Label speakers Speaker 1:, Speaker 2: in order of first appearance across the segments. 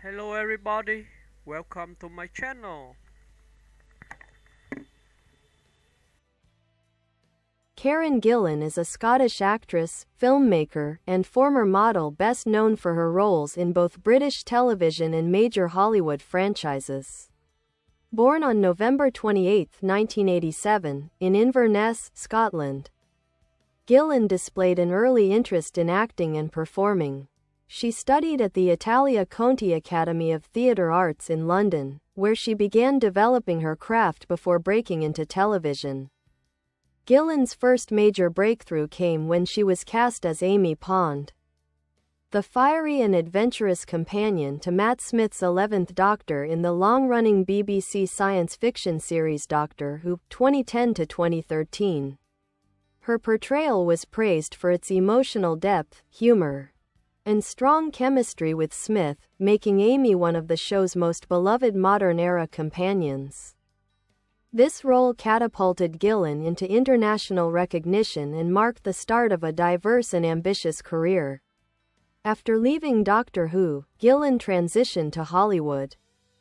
Speaker 1: Hello everybody, welcome to my channel.
Speaker 2: Karen Gillan is a Scottish actress, filmmaker, and former model best known for her roles in both British television and major Hollywood franchises. Born on November 28, 1987, in Inverness, Scotland, Gillan displayed an early interest in acting and performing. She studied at the Italia Conti Academy of Theatre Arts in London, where she began developing her craft before breaking into television. Gillan's first major breakthrough came when she was cast as Amy Pond, the fiery and adventurous companion to Matt Smith's 11th Doctor in the long-running BBC science fiction series Doctor Who, 2010 to 2013. Her portrayal was praised for its emotional depth, humor, and strong chemistry with Smith, making Amy one of the show's most beloved modern-era companions. This role catapulted Gillan into international recognition and marked the start of a diverse and ambitious career. After leaving Doctor Who, Gillan transitioned to Hollywood,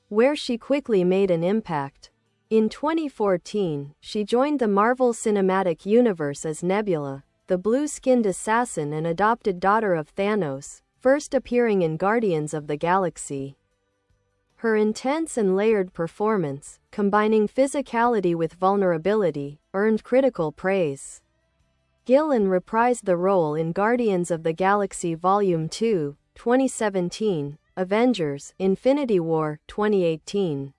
Speaker 2: where she quickly made an impact. In 2014, she joined the Marvel Cinematic Universe as Nebula, the blue-skinned assassin and adopted daughter of Thanos, first appearing in Guardians of the Galaxy. Her intense and layered performance, combining physicality with vulnerability, earned critical praise. Gillan reprised the role in Guardians of the Galaxy Volume 2, 2017, Avengers: Infinity War, 2018,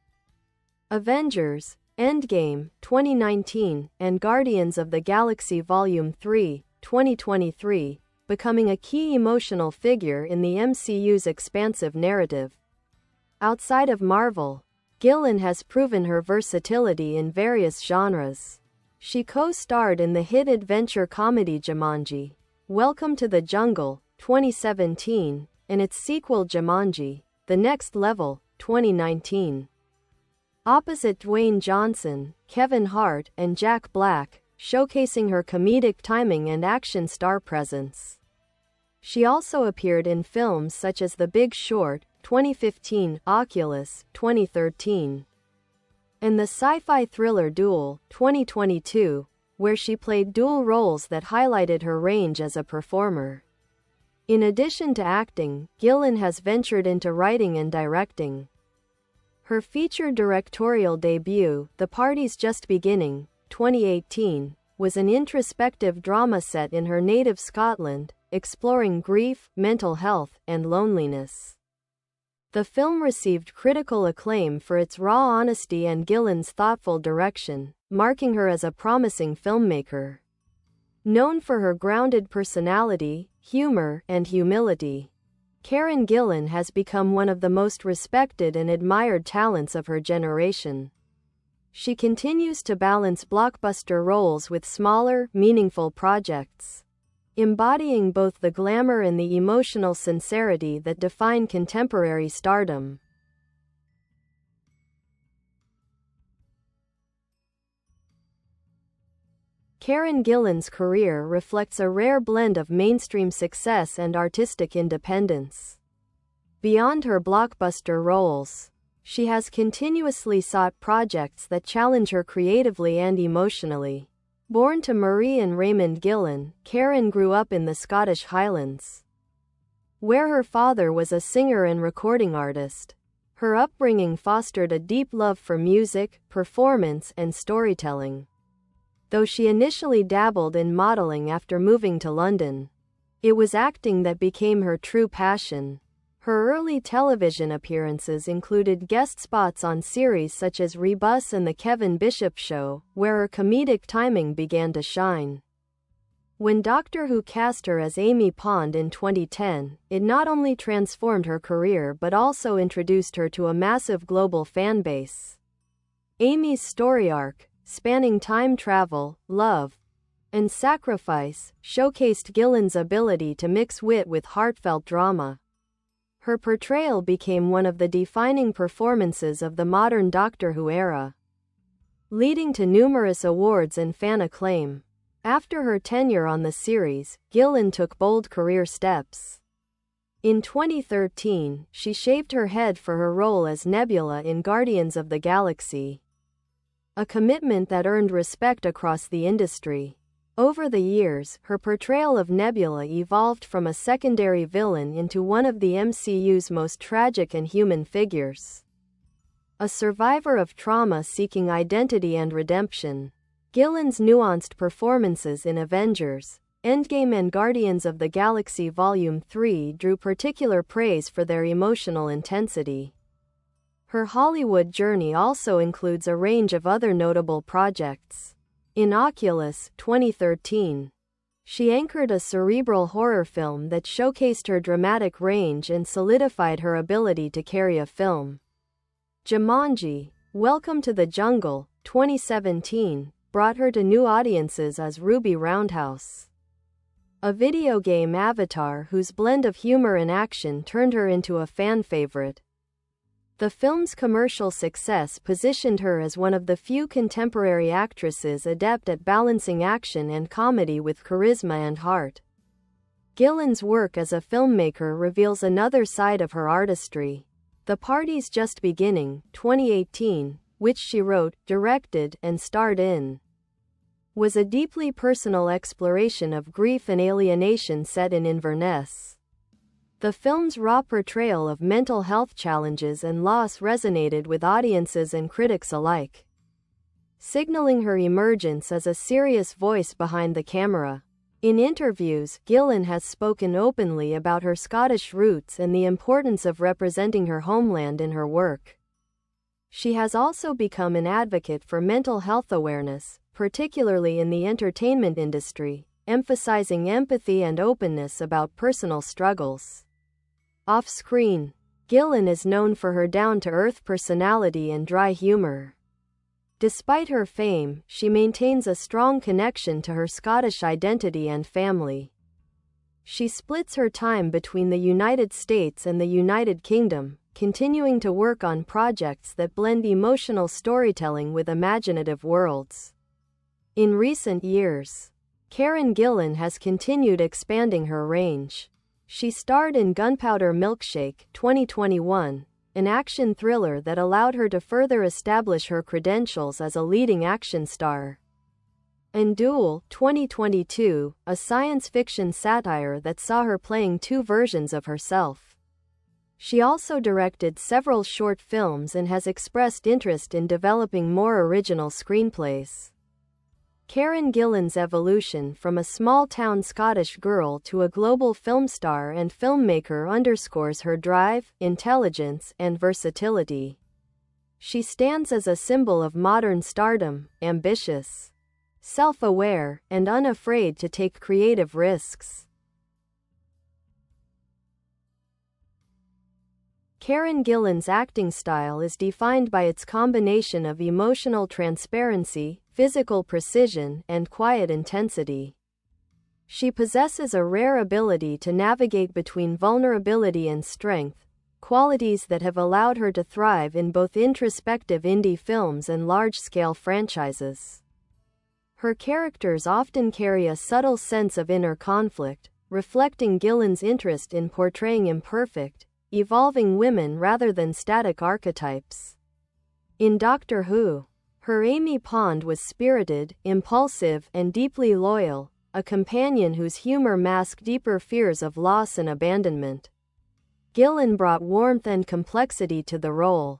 Speaker 2: Avengers: Endgame, 2019, and Guardians of the Galaxy Volume 3, 2023, becoming a key emotional figure in the MCU's expansive narrative. Outside of Marvel, Gillan has proven her versatility in various genres. She co-starred in the hit adventure comedy Jumanji: Welcome to the Jungle, 2017, and its sequel Jumanji: The Next Level, 2019. Opposite Dwayne Johnson, Kevin Hart, and Jack Black, showcasing her comedic timing and action star presence. She also appeared in films such as The Big Short, 2015, Oculus, 2013, and the sci-fi thriller Duel, 2022, where she played dual roles that highlighted her range as a performer. In addition to acting, Gillan has ventured into writing and directing. Her feature directorial debut, The Party's Just Beginning, 2018, was an introspective drama set in her native Scotland, exploring grief, mental health, and loneliness. The film received critical acclaim for its raw honesty and Gillan's thoughtful direction, marking her as a promising filmmaker. Known for her grounded personality, humor, and humility, Karen Gillan has become one of the most respected and admired talents of her generation. She continues to balance blockbuster roles with smaller, meaningful projects, embodying both the glamour and the emotional sincerity that define contemporary stardom. Karen Gillan's career reflects a rare blend of mainstream success and artistic independence. Beyond her blockbuster roles, she has continuously sought projects that challenge her creatively and emotionally. Born to Marie and Raymond Gillan, Karen grew up in the Scottish Highlands, where her father was a singer and recording artist. Her upbringing fostered a deep love for music, performance, and storytelling. Though she initially dabbled in modeling after moving to London, it was acting that became her true passion. Her early television appearances included guest spots on series such as Rebus and The Kevin Bishop Show, where her comedic timing began to shine. When Doctor Who cast her as Amy Pond in 2010, it not only transformed her career but also introduced her to a massive global fanbase. Amy's story arc, spanning time travel, love, and sacrifice, showcased Gillan's ability to mix wit with heartfelt drama. Her portrayal became one of the defining performances of the modern Doctor Who era, leading to numerous awards and fan acclaim. After her tenure on the series, Gillan took bold career steps. In 2013, she shaved her head for her role as Nebula in Guardians of the Galaxy, a commitment that earned respect across the industry. Over the years, her portrayal of Nebula evolved from a secondary villain into one of the MCU's most tragic and human figures. A survivor of trauma seeking identity and redemption, Gillan's nuanced performances in Avengers, Endgame and Guardians of the Galaxy Volume 3 drew particular praise for their emotional intensity. Her Hollywood journey also includes a range of other notable projects. In Oculus, 2013, she anchored a cerebral horror film that showcased her dramatic range and solidified her ability to carry a film. Jumanji, Welcome to the Jungle, 2017, brought her to new audiences as Ruby Roundhouse, a video game avatar whose blend of humor and action turned her into a fan favorite. The film's commercial success positioned her as one of the few contemporary actresses adept at balancing action and comedy with charisma and heart. Gillan's work as a filmmaker reveals another side of her artistry. The Party's Just Beginning, 2018, which she wrote, directed, and starred in, was a deeply personal exploration of grief and alienation set in Inverness. The film's raw portrayal of mental health challenges and loss resonated with audiences and critics alike, signaling her emergence as a serious voice behind the camera. In interviews, Gillan has spoken openly about her Scottish roots and the importance of representing her homeland in her work. She has also become an advocate for mental health awareness, particularly in the entertainment industry, emphasizing empathy and openness about personal struggles. Off-screen, Gillan is known for her down-to-earth personality and dry humor. Despite her fame, she maintains a strong connection to her Scottish identity and family. She splits her time between the United States and the United Kingdom, continuing to work on projects that blend emotional storytelling with imaginative worlds. In recent years, Karen Gillan has continued expanding her range. She starred in Gunpowder Milkshake, 2021, an action thriller that allowed her to further establish her credentials as a leading action star. And Duel, 2022, a science fiction satire that saw her playing two versions of herself. She also directed several short films and has expressed interest in developing more original screenplays. Karen Gillan's evolution from a small-town Scottish girl to a global film star and filmmaker underscores her drive, intelligence, and versatility. She stands as a symbol of modern stardom, ambitious, self-aware, and unafraid to take creative risks. Karen Gillan's acting style is defined by its combination of emotional transparency, physical precision, and quiet intensity. She possesses a rare ability to navigate between vulnerability and strength, qualities that have allowed her to thrive in both introspective indie films and large-scale franchises. Her characters often carry a subtle sense of inner conflict, reflecting Gillan's interest in portraying imperfect, evolving women rather than static archetypes. In Doctor Who, her Amy Pond was spirited, impulsive, and deeply loyal, a companion whose humor masked deeper fears of loss and abandonment. Gillan brought warmth and complexity to the role,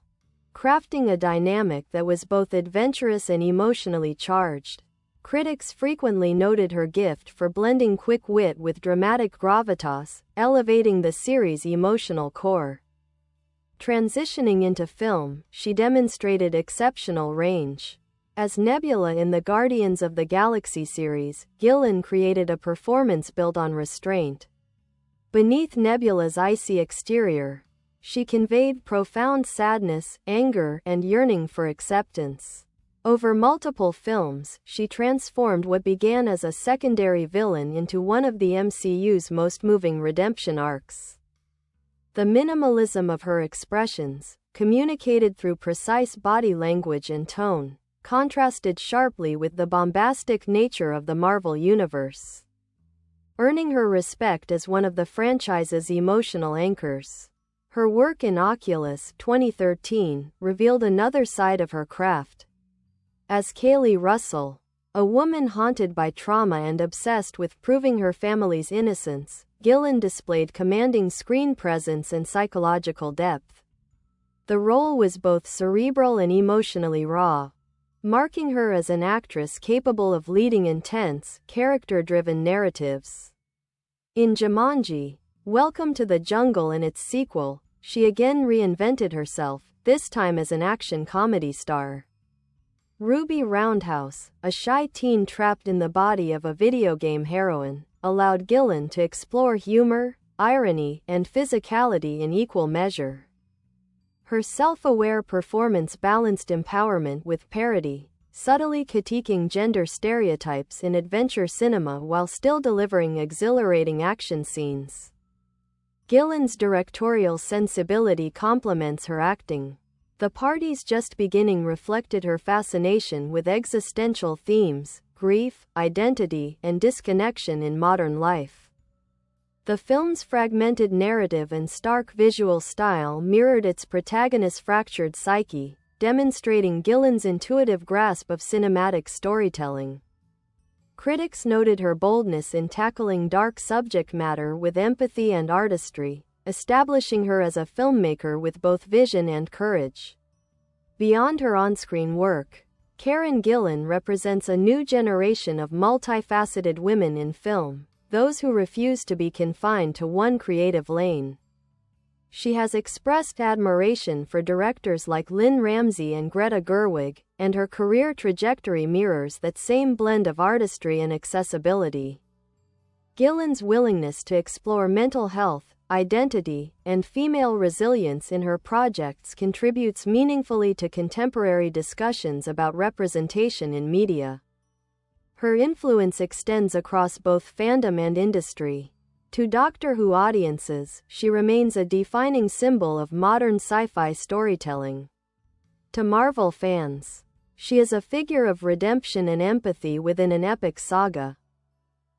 Speaker 2: crafting a dynamic that was both adventurous and emotionally charged. Critics frequently noted her gift for blending quick wit with dramatic gravitas, elevating the series' emotional core. Transitioning into film, she demonstrated exceptional range. As Nebula in the Guardians of the Galaxy series, Gillan created a performance built on restraint. Beneath Nebula's icy exterior, she conveyed profound sadness, anger, and yearning for acceptance. Over multiple films, she transformed what began as a secondary villain into one of the MCU's most moving redemption arcs. The minimalism of her expressions, communicated through precise body language and tone, contrasted sharply with the bombastic nature of the Marvel Universe. earning her respect as one of the franchise's emotional anchors. Her work in Oculus 2013 revealed another side of her craft. As Kaylee Russell, a woman haunted by trauma and obsessed with proving her family's innocence, Gillan displayed commanding screen presence and psychological depth. The role was both cerebral and emotionally raw, marking her as an actress capable of leading intense, character-driven narratives. In Jumanji, Welcome to the Jungle and its sequel, she again reinvented herself, this time as an action comedy star. Ruby Roundhouse, a shy teen trapped in the body of a video game heroine, allowed Gillan to explore humor, irony, and physicality in equal measure. Her self-aware performance balanced empowerment with parody, subtly critiquing gender stereotypes in adventure cinema while still delivering exhilarating action scenes. Gillan's directorial sensibility complements her acting. The Party's Just Beginning reflected her fascination with existential themes, grief, identity, and disconnection in modern life. The film's fragmented narrative and stark visual style mirrored its protagonist's fractured psyche, demonstrating Gillan's intuitive grasp of cinematic storytelling. Critics noted her boldness in tackling dark subject matter with empathy and artistry, establishing her as a filmmaker with both vision and courage. Beyond her on-screen work, Karen Gillan represents a new generation of multifaceted women in film, those who refuse to be confined to one creative lane. She has expressed admiration for directors like Lynn Ramsey and Greta Gerwig, and her career trajectory mirrors that same blend of artistry and accessibility. Gillan's willingness to explore mental health, identity, and female resilience in her projects contributes meaningfully to contemporary discussions about representation in media. Her influence extends across both fandom and industry. To Doctor Who audiences, she remains a defining symbol of modern sci-fi storytelling. To Marvel fans, she is a figure of redemption and empathy within an epic saga.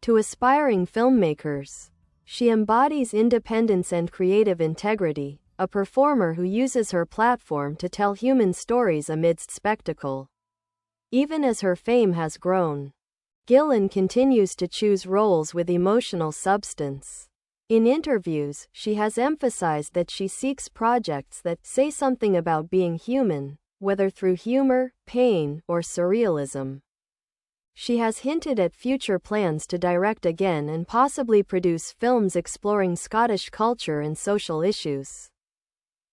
Speaker 2: To aspiring filmmakers, she embodies independence and creative integrity, a performer who uses her platform to tell human stories amidst spectacle. Even as her fame has grown, Gillan continues to choose roles with emotional substance. In interviews, she has emphasized that she seeks projects that say something about being human, whether through humor, pain, or surrealism. She has hinted at future plans to direct again and possibly produce films exploring Scottish culture and social issues.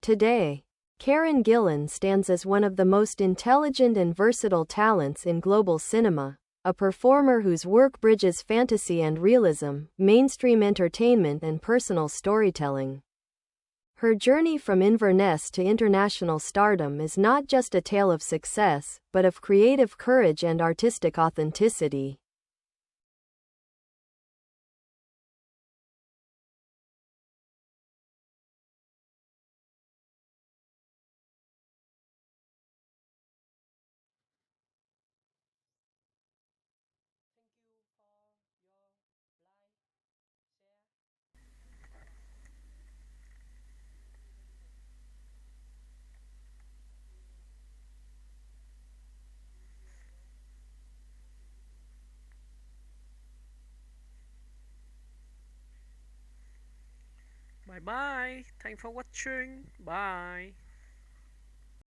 Speaker 2: Today, Karen Gillan stands as one of the most intelligent and versatile talents in global cinema, a performer whose work bridges fantasy and realism, mainstream entertainment and personal storytelling. Her journey from Inverness to international stardom is not just a tale of success, but of creative courage and artistic authenticity.
Speaker 1: Bye bye. Thanks for watching. Bye.